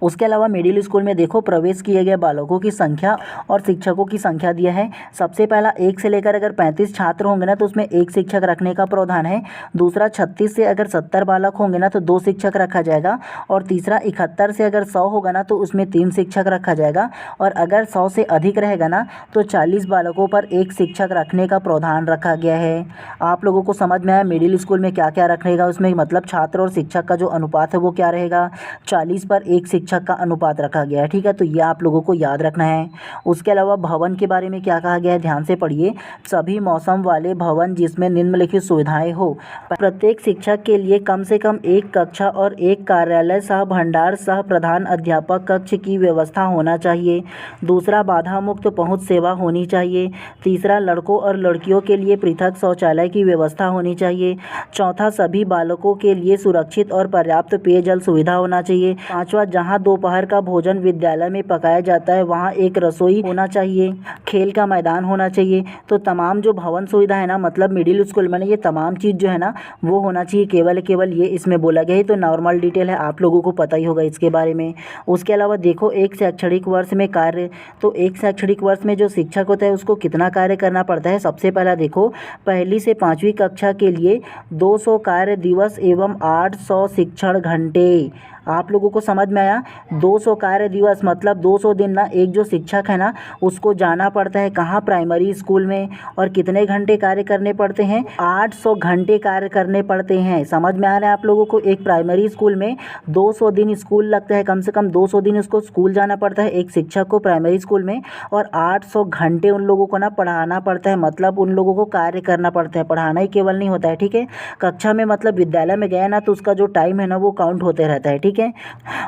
उसके अलावा मिडिल स्कूल में देखो, प्रवेश किए गए बालकों की संख्या और शिक्षकों की संख्या दिया है। सबसे पहला 1 से लेकर अगर 35 छात्र होंगे ना तो उसमें एक शिक्षक रखने का प्रावधान है। दूसरा 36 से अगर 70 बालक होंगे ना तो 2 शिक्षक रखा जाएगा। और तीसरा 71 से अगर 100 होगा ना तो उसमें 3 शिक्षक रखा जाएगा। और अगर 100 से अधिक रहेगा ना तो 40 बालकों पर एक शिक्षक रखने का प्रावधान रखा गया है। आप लोगों को समझ में आया मिडिल स्कूल में क्या क्या रखेगा उसमें, मतलब छात्र और शिक्षक का जो अनुपात है वो क्या रहेगा, 40 पर एक शिक्षक का अनुपात रखा गया है, ठीक है। तो ये आप लोगों को याद रखना है। उसके अलावा भवन के बारे में क्या कहा गया है, ध्यान से पढ़िए। सभी मौसम वाले भवन जिसमें निम्नलिखित सुविधाएं हो। प्रत्येक शिक्षक के लिए कम से कम एक कक्षा और एक कार्यालय सह भंडार सह प्रधान अध्यापक कक्ष की व्यवस्था होना चाहिए। दूसरा, बाधा मुक्त पहुंच सेवा होनी चाहिए। तीसरा, लड़कों और लड़कियों के लिए पृथक शौचालय की व्यवस्था होनी चाहिए। चौथा, सभी बालकों के लिए सुरक्षित और पर्याप्त पेयजल सुविधा होना चाहिए। पांचवा, जहां दोपहर का भोजन विद्यालय में पकाया जाता है वहां एक रसोई होना चाहिए। खेल का मैदान होना चाहिए। तो तमाम जो भवन सुविधा है ना, मतलब मिडिल स्कूल में ये तमाम चीज़ जो है ना वो होना चाहिए। केवल ये इसमें बोला गया है। तो नॉर्मल डिटेल है, आप लोगों को पता ही होगा इसके बारे में। उसके अलावा देखो, एक शैक्षणिक वर्ष में कार्य, तो एक शैक्षणिक वर्ष में जो शिक्षक होता है उसको कितना कार्य करना पड़ता है। सबसे पहला देखो, 1 से 5वीं कक्षा के लिए 200 कार्य दिवस एवं 800 शिक्षण घंटे। आप लोगों को समझ में आया? 200 कार्य दिवस मतलब 200 दिन ना एक जो शिक्षक है ना उसको जाना पड़ता है कहाँ, प्राइमरी स्कूल में। और कितने घंटे कार्य करने पड़ते हैं? 800 घंटे कार्य करने पड़ते हैं। समझ में आ रहा है आप लोगों को? एक प्राइमरी स्कूल में 200 दिन स्कूल लगता है, कम से कम 200 दिन उसको स्कूल जाना पड़ता है एक शिक्षक को प्राइमरी स्कूल में। और 800 घंटे उन लोगों को ना पढ़ाना पड़ता है, मतलब उन लोगों को कार्य करना पड़ता है। पढ़ाना ही केवल नहीं होता है, ठीक है। कक्षा में मतलब विद्यालय में गया ना तो उसका जो टाइम है ना वो काउंट होते रहता है, ठीक है।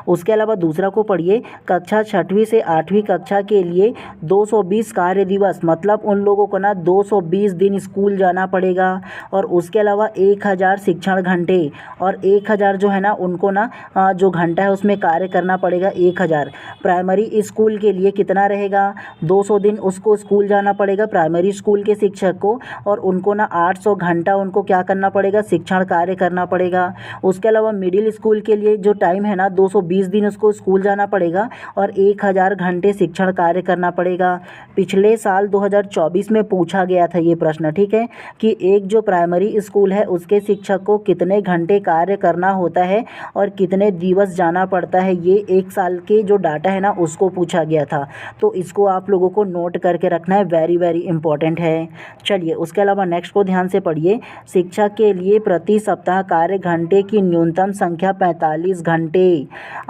उसके अलावा दूसरा को पढ़िए। कक्षा 6वीं से 8वीं कक्षा के लिए 220 कार्य दिवस, मतलब उन लोगों को ना 220 दिन स्कूल जाना पड़ेगा। और उसके अलावा 1000 शिक्षण घंटे, और 1000 जो है ना उनको ना जो घंटा है उसमें कार्य करना पड़ेगा 1000। प्राइमरी स्कूल के लिए कितना रहेगा? 200 दिन उसको स्कूल जाना पड़ेगा प्राइमरी स्कूल के शिक्षक को। और उनको ना 800 घंटा उनको क्या करना पड़ेगा? शिक्षण कार्य करना पड़ेगा। उसके अलावा मिडिल स्कूल के लिए जो टाइम है ना 220 दिन उसको स्कूल जाना पड़ेगा और 1000 घंटे शिक्षण कार्य करना पड़ेगा। पिछले साल 2024 में पूछा गया था ये प्रश्न, ठीक है, कि एक जो प्राइमरी स्कूल है उसके शिक्षक को कितने घंटे कार्य करना होता है और कितने दिवस जाना पड़ता है। ये एक साल के जो डाटा है ना उसको पूछा गया था। तो इसको आप लोगों को नोट करके रखना है, वेरी वेरी इंपॉर्टेंट है। चलिए उसके अलावा नेक्स्ट को ध्यान से पढ़िए। शिक्षक के लिए प्रति सप्ताह कार्य घंटे की न्यूनतम संख्या 45 घंटे।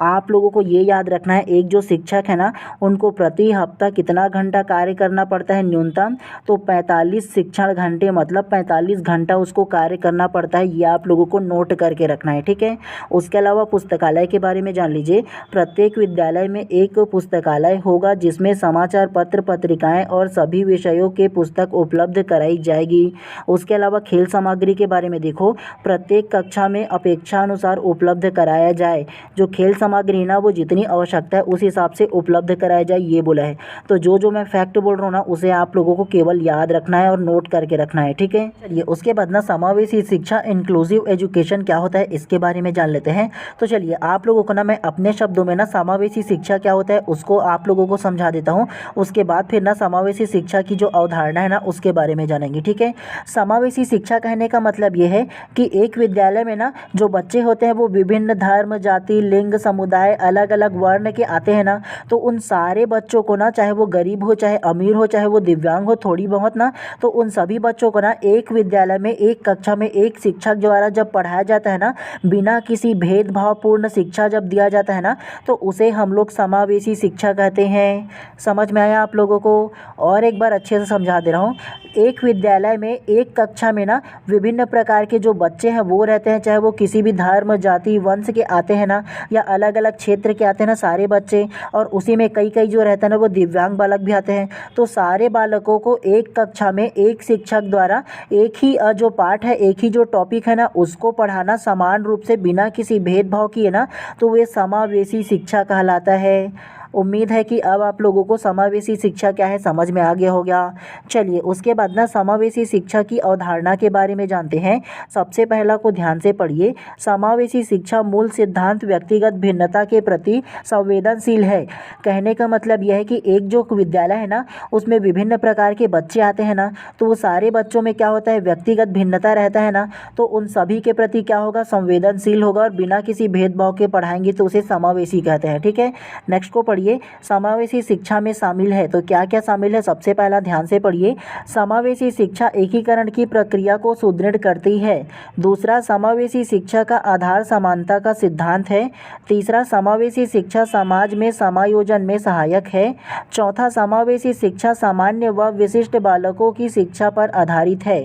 आप लोगों को ये याद रखना है, एक जो शिक्षक है ना उनको प्रति हफ्ता कितना घंटा कार्य करना पड़ता है न्यूनतम, तो 45 शिक्षण घंटे, मतलब 45 घंटा उसको कार्य करना पड़ता है। ये आप लोगों को नोट करके रखना है, ठीक है। उसके अलावा पुस्तकालय के बारे में जान लीजिए। प्रत्येक विद्यालय में एक पुस्तकालय होगा जिसमें समाचार पत्र, पत्रिकाएं और सभी विषयों के पुस्तक उपलब्ध कराई जाएगी। उसके अलावा खेल सामग्री के बारे में देखो, प्रत्येक कक्षा में अपेक्षानुसार उपलब्ध कराया जाए। जाए, जो खेल सामग्री ना वो जितनी आवश्यकता है उस हिसाब से उपलब्ध कराया जाए, ये बोला है। तो जो मैं फैक्ट बोल रहा हूँ ना उसे आप लोगों को केवल याद रखना है और नोट करके रखना है, ठीक है। चलिए उसके बाद ना समावेशी शिक्षा इंक्लूसिव एजुकेशन क्या होता है इसके बारे में जान लेते हैं। तो चलिए आप लोगों को ना मैं अपने शब्दों में ना समावेशी शिक्षा क्या होता है उसको आप लोगों को समझा देता हूँ। उसके बाद फिर ना समावेशी शिक्षा की जो अवधारणा है ना उसके बारे में जानेंगे, ठीक है। समावेशी शिक्षा कहने का मतलब ये है कि एक विद्यालय में ना जो बच्चे होते हैं वो विभिन्न धर्म, जाति, लिंग, समुदाय, अलग अलग वर्ण के आते हैं ना, तो उन सारे बच्चों को ना, चाहे वो गरीब हो, चाहे अमीर हो, चाहे वो दिव्यांग हो थोड़ी बहुत ना, तो उन सभी बच्चों को ना एक विद्यालय में एक कक्षा में एक शिक्षक द्वारा जब पढ़ाया जाता है ना, बिना किसी भेदभावपूर्ण शिक्षा जब दिया जाता है ना, तो उसे हम लोग समावेशी शिक्षा कहते हैं। समझ में आया आप लोगों को? और एक बार अच्छे से समझा दे रहा हूँ। एक विद्यालय में एक कक्षा में ना विभिन्न प्रकार के जो बच्चे हैं वो रहते हैं, चाहे वो किसी भी धर्म, जाति, वंश के आते हैं ना, या अलग अलग क्षेत्र के आते हैं ना सारे बच्चे, और उसी में कई कई जो रहते हैं ना वो दिव्यांग बालक भी आते हैं। तो सारे बालकों को एक कक्षा में एक शिक्षक द्वारा एक ही जो पाठ है, एक ही जो टॉपिक है ना उसको पढ़ाना समान रूप से बिना किसी भेदभाव किए ना, तो वे समावेशी शिक्षा कहलाता है। उम्मीद है कि अब आप लोगों को समावेशी शिक्षा क्या है समझ में आ गया होगा। चलिए उसके बाद ना समावेशी शिक्षा की अवधारणा के बारे में जानते हैं। सबसे पहला को ध्यान से पढ़िए। समावेशी शिक्षा मूल सिद्धांत व्यक्तिगत भिन्नता के प्रति संवेदनशील है। कहने का मतलब यह है कि एक जो विद्यालय है ना उसमें विभिन्न प्रकार के बच्चे आते हैं ना, तो वो सारे बच्चों में क्या होता है, व्यक्तिगत भिन्नता रहता है ना, तो उन सभी के प्रति क्या होगा, संवेदनशील होगा, और बिना किसी भेदभाव के पढ़ाएंगे तो उसे समावेशी कहते हैं, ठीक है। नेक्स्ट को पढ़िए। समावेशी शिक्षा में शामिल है, तो क्या क्या शामिल है, सबसे पहला ध्यान से पढ़िए। समावेशी शिक्षा एकीकरण की प्रक्रिया को सुदृढ़ करती है। दूसरा, समावेशी शिक्षा का आधार समानता का सिद्धांत है। तीसरा, समावेशी शिक्षा समाज में समायोजन में सहायक है। चौथा, समावेशी शिक्षा सामान्य व विशिष्ट बालकों की शिक्षा पर आधारित है।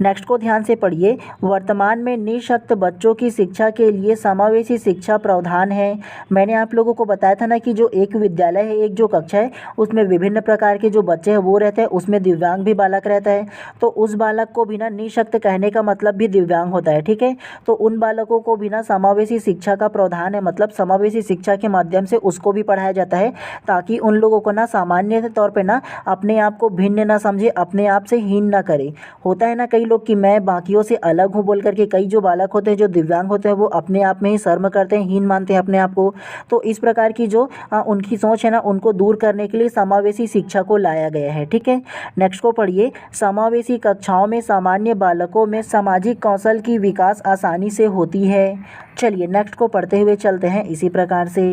नेक्स्ट को ध्यान से पढ़िए। वर्तमान में निःशक्त बच्चों की शिक्षा के लिए समावेशी शिक्षा प्रावधान है। मैंने आप लोगों को बताया था ना कि जो एक विद्यालय है, एक जो कक्षा है, उसमें विभिन्न प्रकार के जो बच्चे हैं वो रहते हैं, उसमें दिव्यांग भी बालक रहता है, तो उस बालक को बिना निःशक्त कहने का मतलब भी दिव्यांग होता है, ठीक है। तो उन बालकों को बिना समावेशी शिक्षा का प्रावधान है, मतलब समावेशी शिक्षा के माध्यम से उसको भी पढ़ाया जाता है, ताकि उन लोगों को ना सामान्य तौर पे ना अपने आप को भिन्न ना समझे, अपने आप से हीन ना करे। होता है ना कई लोग कि मैं बाकियों से अलग हूँ बोल करके, कई जो बालक होते हैं जो दिव्यांग होते हैं वो अपने आप में ही शर्म करते हैं, हीन मानते हैं अपने आप को। तो इस प्रकार की जो उनकी सोच है ना उनको दूर करने के लिए समावेशी शिक्षा को लाया गया है, ठीक है। नेक्स्ट को पढ़िए। समावेशी कक्षाओं में सामान्य बालकों में सामाजिक कौशल की विकास आसानी से होती है। चलिए नेक्स्ट को पढ़ते हुए चलते हैं इसी प्रकार से।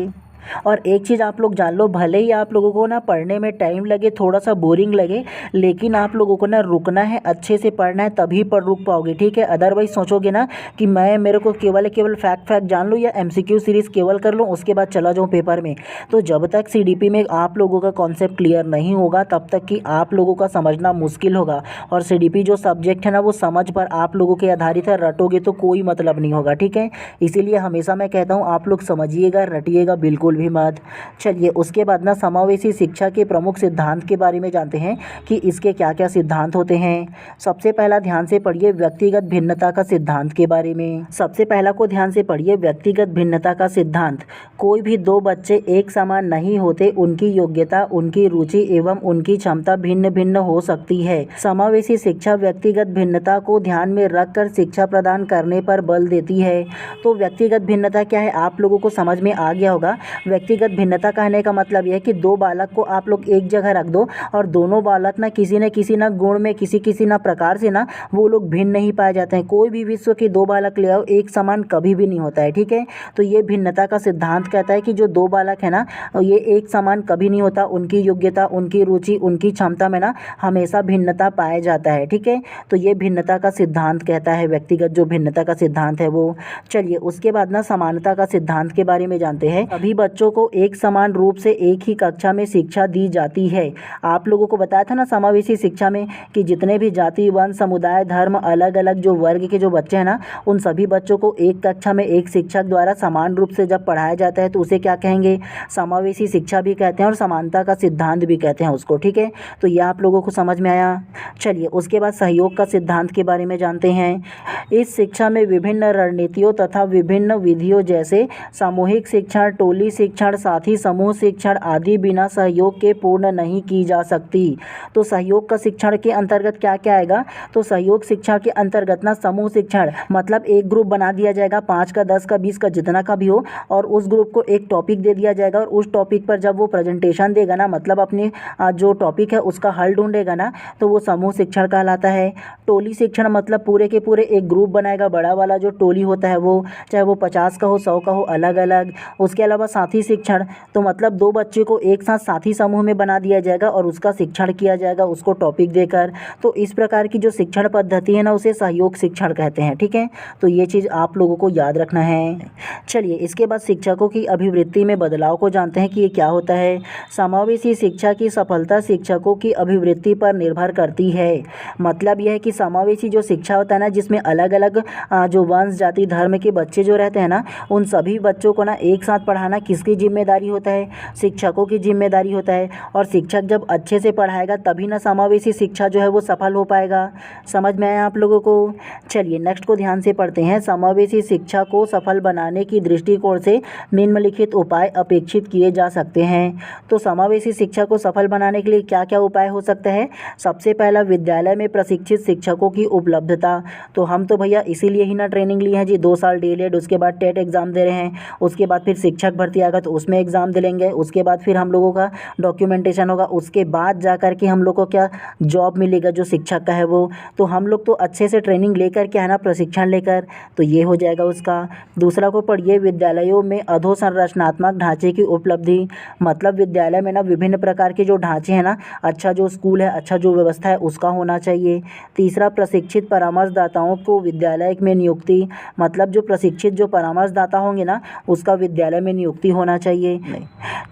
और एक चीज़ आप लोग जान लो, भले ही आप लोगों को ना पढ़ने में टाइम लगे, थोड़ा सा बोरिंग लगे, लेकिन आप लोगों को ना रुकना है, अच्छे से पढ़ना है, तभी पर रुक पाओगे, ठीक है। अदरवाइज सोचोगे ना कि मेरे को केवल फैक्ट जान लूँ या एमसीक्यू सीरीज़ केवल कर लूँ उसके बाद चला जाऊँ पेपर में, तो जब तक सीडीपी में आप लोगों का कॉन्सेप्ट क्लियर नहीं होगा तब तक कि आप लोगों का समझना मुश्किल होगा। और सीडीपी जो सब्जेक्ट है ना वो समझ पर आप लोगों के आधारित है, रटोगे तो कोई मतलब नहीं होगा, ठीक है। इसीलिए हमेशा मैं कहता हूँ आप लोग समझिएगा, रटिएगा बिल्कुल भी मत। चलिए उसके बाद ना समावेशी शिक्षा के प्रमुख सिद्धांत के बारे में जानते हैं कि इसके क्या क्या सिद्धांत होते हैं। सबसे पहला ध्यान से पढ़िए व्यक्तिगत भिन्नता का सिद्धांत के बारे में। सबसे पहला को ध्यान से पढ़िए, व्यक्तिगत भिन्नता का सिद्धांत। कोई भी दो बच्चे एक समान नहीं होते, उनकी योग्यता, उनकी रुचि एवं उनकी क्षमता भिन्न भिन्न हो सकती है। समावेशी शिक्षा व्यक्तिगत भिन्नता को ध्यान में रखकर शिक्षा प्रदान करने पर बल देती है। तो व्यक्तिगत भिन्नता क्या है आप लोगों को समझ में आ गया होगा। व्यक्तिगत भिन्नता कहने का मतलब यह है कि दो बालक को आप लोग एक जगह रख दो और दोनों बालक ना किसी ना गुण में, किसी ना प्रकार से ना वो लोग भिन्न नहीं पाए जाते हैं। कोई भी विश्व के दो बालक ले आओ, एक समान कभी भी नहीं होता है, ठीक है। तो ये भिन्नता का सिद्धांत कहता है कि जो दो बालक है ना ये एक समान कभी नहीं होता, उनकी योग्यता, उनकी रुचि, उनकी क्षमता में ना हमेशा भिन्नता पाया जाता है, ठीक है। तो ये भिन्नता का सिद्धांत कहता है, व्यक्तिगत जो भिन्नता का सिद्धांत है वो। चलिए उसके बाद ना समानता का सिद्धांत के बारे में जानते हैं। सभी बच्चों को एक समान रूप से एक ही कक्षा में शिक्षा दी जाती है। आप लोगों को बताया था ना समावेशी शिक्षा में कि जितने भी जाति, वंश, समुदाय, धर्म, अलग अलग जो वर्ग के जो बच्चे हैं ना, उन सभी बच्चों को एक कक्षा में एक शिक्षक द्वारा समान रूप से जब पढ़ाया जाता है तो उसे क्या कहेंगे? समावेशी शिक्षा भी कहते हैं और समानता का सिद्धांत भी कहते हैं उसको। ठीक है, तो ये आप लोगों को समझ में आया। चलिए उसके बाद सहयोग का सिद्धांत के बारे में जानते हैं। इस शिक्षा में विभिन्न रणनीतियों तथा विभिन्न विधियों जैसे सामूहिक शिक्षण, टोली शिक्षण, साथी समूह शिक्षण आदि बिना सहयोग के पूर्ण नहीं की जा सकती। तो सहयोग का शिक्षण के अंतर्गत क्या क्या आएगा? तो सहयोग शिक्षण के अंतर्गत ना समूह शिक्षण, मतलब एक ग्रुप बना दिया जाएगा, 5 का, 10 का, 20 का, जितना का भी हो, और उस ग्रुप को एक टॉपिक दे दिया जाएगा और उस टॉपिक पर जब वो प्रेजेंटेशन देगा ना, मतलब अपने जो टॉपिक है उसका हल ढूंढेगा ना, तो वो समूह शिक्षण कहलाता है। टोली शिक्षण मतलब पूरे के पूरे एक ग्रुप बनाएगा, बड़ा वाला जो टोली होता है वो, चाहे वो 50 का हो, 100 का हो, अलग अलग। उसके अलावा साथी शिक्षण, तो मतलब 2 बच्चे को एक साथ साथी समूह में बना दिया जाएगा और उसका शिक्षण किया जाएगा उसको टॉपिक देकर। तो इस प्रकार की जो शिक्षण पद्धति है ना, उसे सहयोग शिक्षण कहते हैं। ठीक है, तो ये चीज़ आप लोगों को याद रखना है। चलिए इसके बाद शिक्षकों की अभिवृत्ति में बदलाव को जानते हैं कि ये क्या होता है। समावेशी शिक्षा की सफलता शिक्षकों की अभिवृत्ति पर निर्भर करती है। मतलब यह है कि समावेशी जो शिक्षा होता है ना, जिसमें अलग अलग जो वंश, जाति, धर्म के बच्चे जो रहते हैं ना, उन सभी बच्चों को ना एक साथ पढ़ाना किसकी जिम्मेदारी होता है? शिक्षकों की जिम्मेदारी होता है। और शिक्षक जब अच्छे से पढ़ाएगा तभी ना समावेशी शिक्षा जो है वो सफल हो पाएगा। समझ में आया आप लोगों को? चलिए नेक्स्ट को ध्यान से पढ़ते हैं। समावेशी शिक्षा को सफल बनाने की दृष्टिकोण से निम्नलिखित उपाय अपेक्षित किए जा सकते हैं। तो समावेशी शिक्षा को सफल बनाने के लिए क्या क्या उपाय हो सकता है? सबसे पहला, विद्यालय में प्रशिक्षित शिक्षकों की उपलब्धता। तो हम तो भैया इसीलिए ही ना ट्रेनिंग लिए हैं जी, 2 साल डीएलएड, उसके बाद टेट एग्ज़ाम दे रहे हैं, उसके बाद फिर शिक्षक भर्ती आएगा तो उसमें एग्ज़ाम दे लेंगे, उसके बाद फिर हम लोगों का डॉक्यूमेंटेशन होगा, उसके बाद जा कर के हम लोग को क्या जॉब मिलेगा जो शिक्षक का है वो। तो हम लोग तो अच्छे से ट्रेनिंग लेकर के है ना, प्रशिक्षण लेकर, तो ये हो जाएगा उसका। दूसरा को पढ़िए, विद्यालयों में अधोसंरचनात्मक ढांचे की उपलब्धि। मतलब विद्यालय में ना विभिन्न प्रकार के जो ढांचे हैं ना, अच्छा जो स्कूल है, अच्छा जो व्यवस्था है उसका होना चाहिए। तीसरा, प्रशिक्षित परामर्शदाताओं को विद्यालय में नियुक्ति। मतलब जो प्रशिक्षित जो परामर्शदाता होंगे ना, उसका विद्यालय में नियुक्ति होना चाहिए।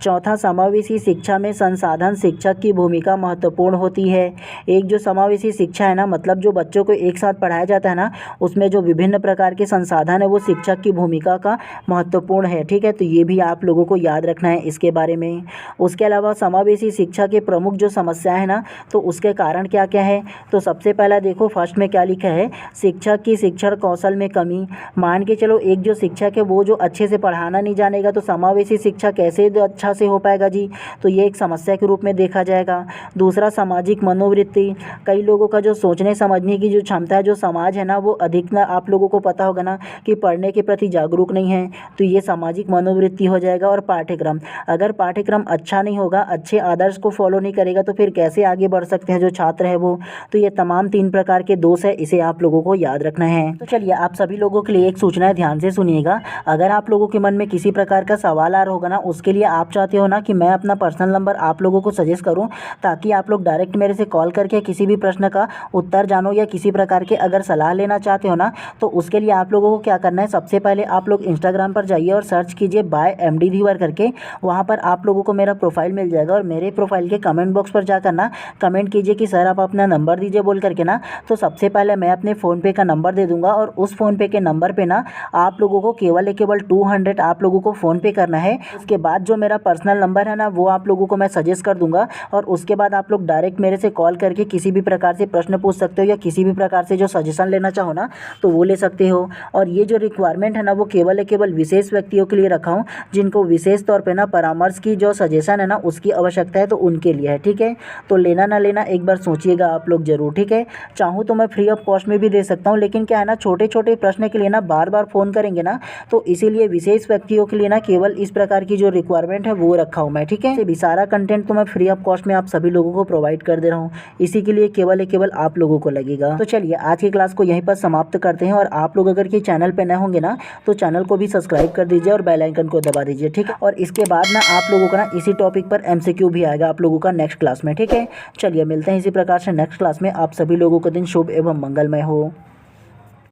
चौथा, समावेशी शिक्षा में संसाधन शिक्षक की भूमिका महत्वपूर्ण होती है। एक जो समावेशी शिक्षा है ना, मतलब जो बच्चों को एक साथ पढ़ाया जाता है ना, उसमें जो विभिन्न प्रकार के संसाधन है वो शिक्षक की भूमिका का महत्वपूर्ण है। ठीक है, तो ये भी आप लोगों को याद रखना है इसके बारे में। उसके अलावा समावेशी शिक्षा के प्रमुख जो समस्या है ना, तो उसके कारण क्या क्या है? तो सबसे पहला देखो फर्स्ट में क्या लिखा है, शिक्षक की शिक्षण कौशल में कमी। मान के चलो एक जो शिक्षक है वो जो अच्छे से पढ़ाना नहीं जानेगा तो समावेशी शिक्षा कैसे अच्छा से हो पाएगा जी? तो ये एक समस्या के रूप में देखा जाएगा। दूसरा, सामाजिक मनोवृत्ति। कई लोगों का जो सोचने समझने की जो क्षमता है, जो समाज है ना, वो अधिक ना, आप लोगों को पता होगा ना कि पढ़ने के प्रति जागरूक नहीं है, तो ये सामाजिक मनोवृत्ति हो जाएगा। और पाठ्यक्रम, अगर पाठ्यक्रम अच्छा नहीं होगा, अच्छे आदर्श को फॉलो नहीं करेगा तो फिर कैसे आगे बढ़ सकते हैं जो छात्र है वो। तो ये तमाम 3 प्रकार के दोष है, इसे आप लोगों को याद रखना है। तो चलिए आप सभी लोगों के लिए एक सूचना है, ध्यान से सुनिएगा। अगर आप लोगों के मन में किसी प्रकार का सवाल आ रहा होगा ना, उसके लिए आप चाहते हो ना कि मैं अपना पर्सनल नंबर आप लोगों को सजेस्ट करूं, ताकि आप लोग डायरेक्ट मेरे से कॉल करके किसी भी प्रश्न का उत्तर जानो या किसी प्रकार के अगर सलाह लेना चाहते हो ना, तो उसके लिए आप लोगों को क्या करना है, सबसे पहले आप लोग इंस्टाग्राम पर जाइए और सर्च कीजिए बाय MD धीवर करके। वहाँ पर आप लोगों को मेरा प्रोफाइल मिल जाएगा और मेरे प्रोफाइल के कमेंट बॉक्स पर जाकर ना कमेंट कीजिए कि सर आप अपना नंबर दीजिए बोल करके ना। तो सबसे पहले मैं अपने फ़ोनपे का नंबर दे दूँगा और उस फ़ोनपे के नंबर पर ना आप लोगों को केवल 200 आप लोगों को फ़ोनपे करना है। उसके बाद जो मेरा पर्सनल नंबर है ना, वो आप लोगों को मैं सजेस्ट कर दूंगा और उसके बाद आप लोग डायरेक्ट मेरे से कॉल करके किसी भी प्रकार से प्रश्न पूछ सकते हो या किसी भी प्रकार से जो सजेशन लेना चाहो ना, तो वो ले सकते हो। और ये जो रिक्वायरमेंट है ना, वो केवल विशेष व्यक्तियों के लिए रखा हूँ, जिनको विशेष तौर पे ना परामर्श की जो सजेशन है ना उसकी आवश्यकता है, तो उनके लिए है। ठीक है, तो लेना ना लेना एक बार सोचिएगा आप लोग ज़रूर। ठीक है, चाहूँ तो मैं फ्री ऑफ कॉस्ट में भी दे सकता हूँ, लेकिन क्या है ना, छोटे छोटे प्रश्न के लिए ना बार बार फ़ोन करेंगे ना, तो इसीलिए विशेष व्यक्तियों के लिए ना केवल इस प्रकार की जो रिक्वायरमेंट है वो रखा हूँ मैं। ठीक है, भी सारा कंटेंट तो मैं फ्री ऑफ कॉस्ट में आप सभी लोगों को प्रोवाइड कर दे रहा हूँ, इसी के लिए केवल आप लोगों को लगेगा। तो चलिए आज की क्लास को यहीं पर समाप्त करते हैं। और आप लोग अगर कि चैनल पे नए होंगे ना, तो चैनल को भी सब्सक्राइब कर दीजिए और बेल आइकन को दबा दीजिए। ठीक है, और इसके बाद ना आप लोगों का ना इसी टॉपिक पर MCQ भी आएगा आप लोगों का नेक्स्ट क्लास में। ठीक है, चलिए मिलते हैं इसी प्रकार से नेक्स्ट क्लास में। आप सभी लोगों का दिन शुभ एवं मंगलमय हो।